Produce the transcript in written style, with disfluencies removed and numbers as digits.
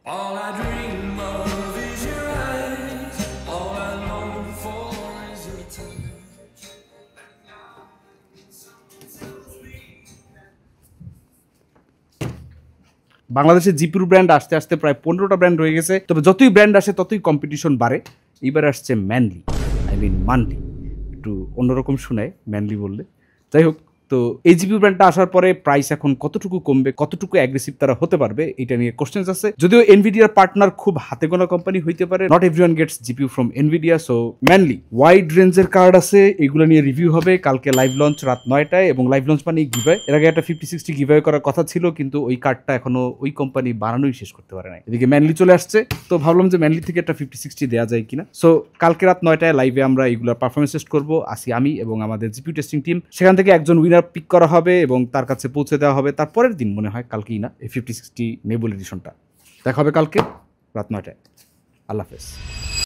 All I dream of is your eyes. All I long for is your touch. বাংলাদেশে জিপির brand আস্তে আস্তে প্রায় 15টা ব্র্যান্ড রয়ে গেছে, তবে যতই ব্র্যান্ড আসে ততই কম্পিটিশন বাড়ে। এইবার আসছে ম্যানলি, মানলি, একটু অন্যরকম শোনায় ম্যানলি বললে। যাই হোক, তো এই জিপি ব্র্যান্ডটা আসার পরে প্রাইস এখন কতটুকু কমবে, কতটুকু অ্যাগ্রেসিভ তারা হতে পারবে, এটা নিয়ে কোশ্চেন্স আছে। যদিও এনভিডিয়ার পার্টনার খুব হাতে গোনা কোম্পানি হইতে পারে, not everyone gets GPU from Nvidia. So mainly wide রেঞ্জের কার্ড আছে, এগুলো নিয়ে রিভিউ হবে কালকে। লাইভ লঞ্চ রাত 9টায়, এবং লাইভ লঞ্চ মানে গিভওয়ে। এর আগে একটা 50-60 গিভওয়ে করার কথা ছিল, কিন্তু ওই কার্ডটা এখনো ওই কোম্পানি বানানোই শেষ করতে পারে নাই। এদিকে ম্যানলি চলে আসছে, তো ভাবলাম যে ম্যানলি থেকে একটা 50-60 দেওয়া যায় কিনা। সো কালকে রাত 9টায় লাইভে আমরা এগুলোর পারফরমেন্স টেস্ট করবো, আসি আমি এবং আমাদের জিপিইউ টেস্টিং টিম। সেখান থেকে একজন উইনার পিক করা হবে এবং তার কাছে পৌঁছে দেওয়া হবে তারপরের দিন, মনে হয় কালকেই না, এই 50-60 নেবুল এডিশনটা। দেখা হবে কালকে রাত 9টায়। আল্লাহ হাফেজ।